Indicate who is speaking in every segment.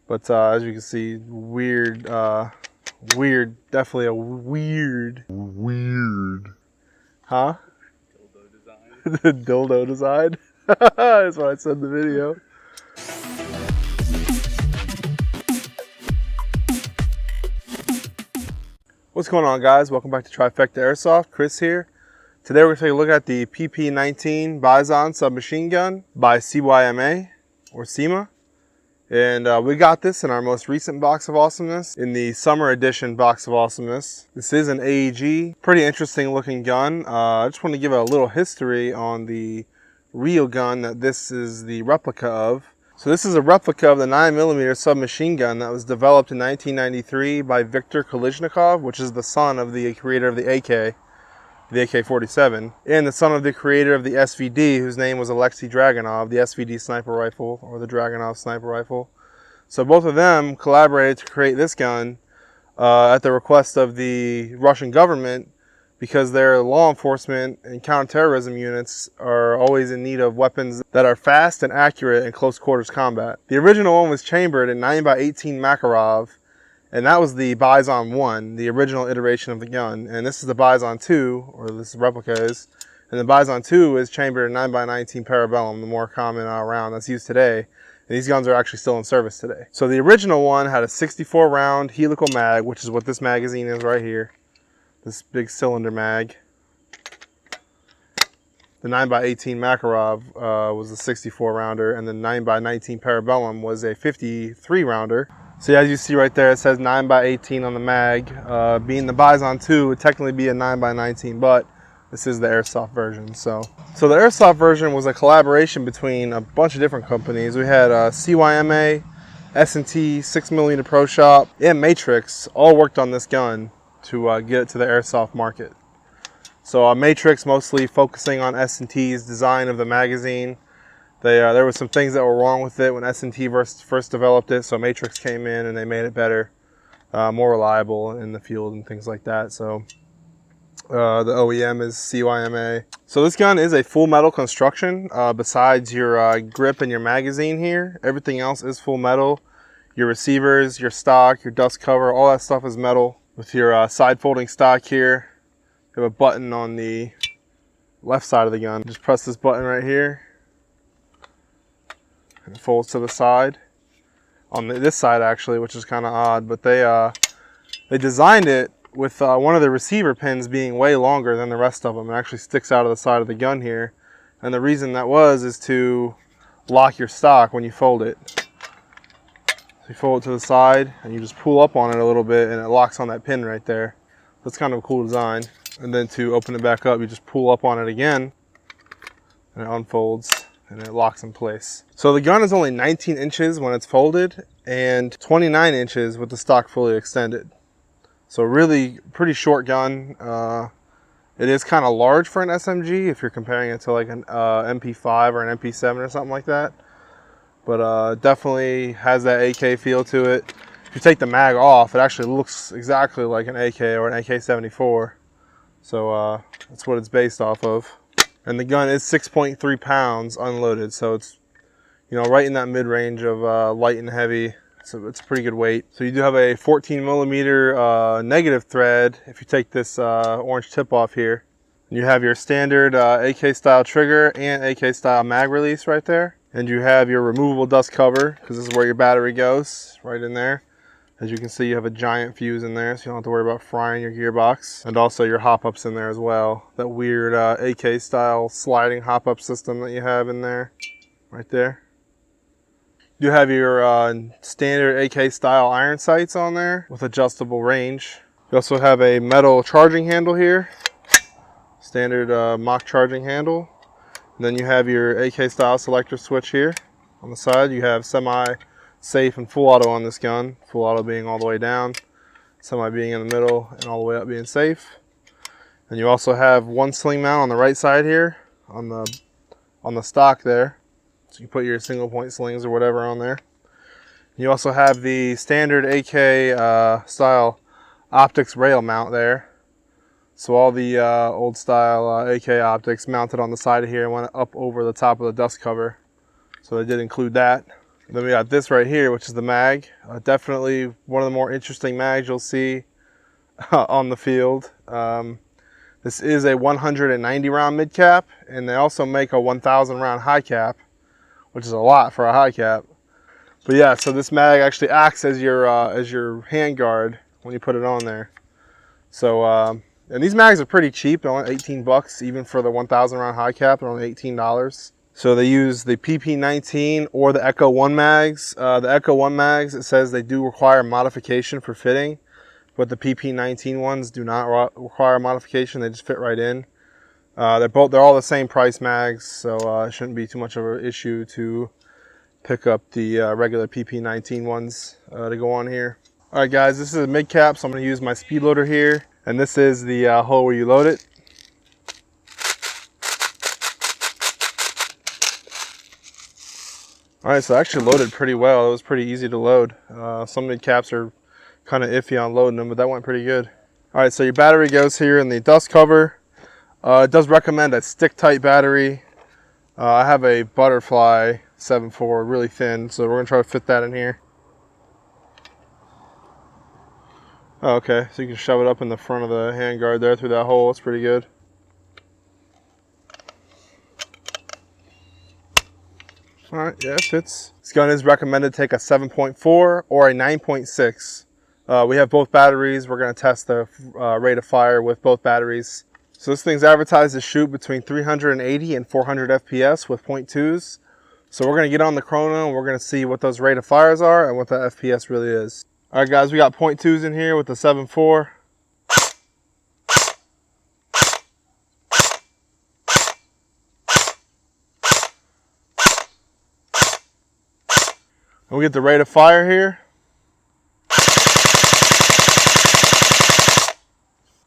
Speaker 1: But as you can see, weird, definitely a weird, huh?
Speaker 2: Dildo design.
Speaker 1: The dildo design. That's what I said in the video. What's going on, guys? Welcome back to TriFecta Airsoft. Chris here. Today we're going to take a look at the PP19 Bizon submachine gun by CYMA or SEMA. And we got this in our most recent box of awesomeness, in the summer edition box of awesomeness. This is an AEG, pretty interesting looking gun. I just want to give a little history on the real gun that this is the replica of. So this is a replica of the 9mm submachine gun that was developed in 1993 by Viktor Kalashnikov, which is the son of the creator of the AK-47, and the son of the creator of the SVD, whose name was Alexei Dragunov, the SVD sniper rifle, or the Dragunov sniper rifle. So both of them collaborated to create this gun at the request of the Russian government, because their law enforcement and counterterrorism units are always in need of weapons that are fast and accurate in close quarters combat. The original one was chambered in 9x18 Makarov, and that was the Bizon 1, the original iteration of the gun. And this is the Bizon 2, or this replica is. And the Bizon 2 is chambered in 9x19 Parabellum, the more common round that's used today. And these guns are actually still in service today. So the original one had a 64 round helical mag, which is what this magazine is right here. This big cylinder mag. The 9x18 Makarov was a 64 rounder, and the 9x19 Parabellum was a 53 rounder. So as you see right there, it says 9x18 on the mag. Being the Bizon 2, it would technically be a 9x19, but this is the Airsoft version. So the Airsoft version was a collaboration between a bunch of different companies. We had CYMA, S&T, 6mm Pro Shop, and Matrix all worked on this gun to get it to the Airsoft market. So Matrix mostly focusing on S&T's design of the magazine. There was some things that were wrong with it when S&T first developed it, so Matrix came in and they made it better, more reliable in the field and things like that. So the OEM is CYMA. So this gun is a full metal construction. Besides your grip and your magazine here, everything else is full metal. Your receivers, your stock, your dust cover, all that stuff is metal. With your side folding stock here, you have a button on the left side of the gun. Just press this button right here. And it folds to the side. On this side actually, which is kind of odd, but they designed it with one of the receiver pins being way longer than the rest of them. It actually sticks out of the side of the gun here. And the reason that is to lock your stock when you fold it. So you fold it to the side and you just pull up on it a little bit and it locks on that pin right there. That's kind of a cool design. And then to open it back up, you just pull up on it again and it unfolds and it locks in place. So the gun is only 19 inches when it's folded and 29 inches with the stock fully extended. So really pretty short gun. It is kind of large for an SMG if you're comparing it to like an MP5 or an MP7 or something like that. But definitely has that AK feel to it. If you take the mag off, it actually looks exactly like an AK or an AK-74. So that's what it's based off of. And the gun is 6.3 pounds unloaded, so it's, you know, right in that mid-range of light and heavy. So it's a pretty good weight. So you do have a 14mm negative thread if you take this orange tip off here. You have your standard AK style trigger and AK style mag release right there. And you have your removable dust cover, because this is where your battery goes, right in there. As you can see, you have a giant fuse in there, so you don't have to worry about frying your gearbox. And also your hop-ups in there as well. That weird AK style sliding hop-up system that you have in there, right there. You have your standard AK style iron sights on there with adjustable range. You also have a metal charging handle here, standard mock charging handle. And then you have your AK style selector switch here on the side. You have semi, safe, and full auto on this gun. Full auto being all the way down, semi being in the middle, and all the way up being safe. And you also have one sling mount on the right side here on the stock there. So you put your single point slings or whatever on there. You also have the standard AK style optics rail mount there. So all the old style AK optics mounted on the side of here went up over the top of the dust cover. So they did include that. Then we got this right here, which is the mag. Definitely one of the more interesting mags you'll see on the field. This is a 190 round mid cap, and they also make a 1,000 round high cap, which is a lot for a high cap. But yeah, so this mag actually acts as your hand guard when you put it on there. So and these mags are pretty cheap. They're only 18 bucks, even for the 1,000 round high cap. They're only $18. So they use the PP19 or the Echo 1 mags. The Echo 1 mags, it says they do require modification for fitting, but the PP19 ones do not require modification. They just fit right in. They're all the same price mags, so it shouldn't be too much of an issue to pick up the regular PP19 ones to go on here. All right, guys, this is a mid cap, so I'm going to use my speed loader here, and this is the hole where you load it. All right, so I actually loaded pretty well. It was pretty easy to load. Some mid caps are kind of iffy on loading them, but that went pretty good. All right, so your battery goes here in the dust cover. It does recommend a stick tight battery. I have a Butterfly 7.4, really thin, so we're gonna try to fit that in here. Oh, okay, so you can shove it up in the front of the handguard there through that hole. It's pretty good. All right, yeah, it fits. This gun is recommended to take a 7.4 or a 9.6. We have both batteries. We're gonna test the rate of fire with both batteries. So this thing's advertised to shoot between 380 and 400 FPS with .2s. So we're gonna get on the chrono and we're gonna see what those rate of fires are and what the FPS really is. All right, guys, we got .2s in here with the 7.4. And we get the rate of fire here.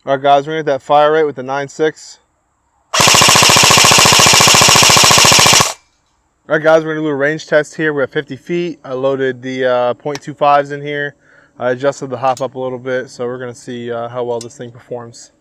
Speaker 1: All right, guys, we're gonna get that fire rate with the 9.6. All right, guys, we're gonna do a range test here. We're at 50 feet. I loaded the .25s in here. I adjusted the hop up a little bit, so we're gonna see how well this thing performs.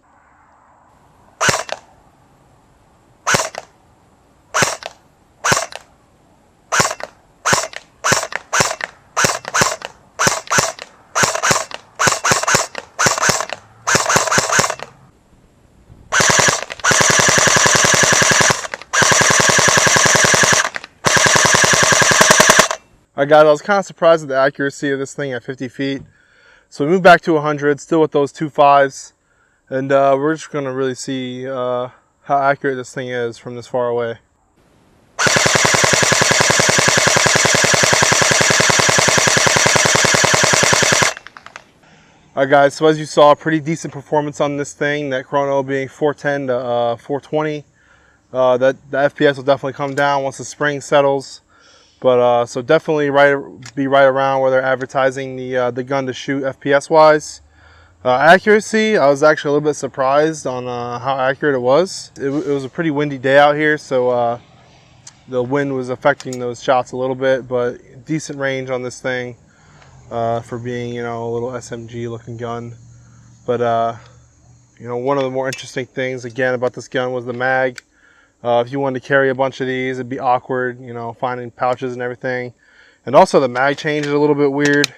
Speaker 1: All right, guys, I was kind of surprised at the accuracy of this thing at 50 feet. So we moved back to 100, still with those 2.5s. And we're just gonna really see how accurate this thing is from this far away. All right, guys, so as you saw, pretty decent performance on this thing. That chrono being 410 to 420. The FPS will definitely come down once the spring settles. But so definitely be right around where they're advertising the gun to shoot FPS wise. Accuracy, I was actually a little bit surprised on how accurate it was. It was a pretty windy day out here, so the wind was affecting those shots a little bit, but decent range on this thing for being, you know, a little SMG looking gun. But you know, one of the more interesting things again about this gun was the mag. If you wanted to carry a bunch of these, it'd be awkward, you know, finding pouches and everything. And also the mag change is a little bit weird.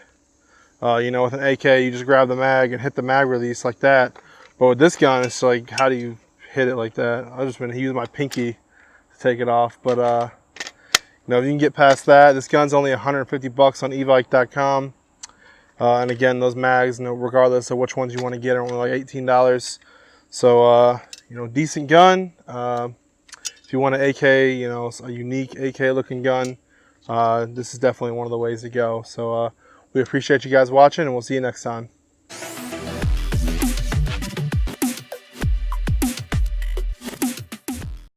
Speaker 1: You know, with an AK, you just grab the mag and hit the mag release like that. But with this gun, it's like, how do you hit it like that? I've just been using my pinky to take it off. But, you know, if you can get past that, this gun's only 150 bucks on evike.com. And again, those mags, you know, regardless of which ones you want to get, are only like $18. So, you know, decent gun. If you want an AK, you know, a unique AK looking gun, this is definitely one of the ways to go. So we appreciate you guys watching, and we'll see you next time.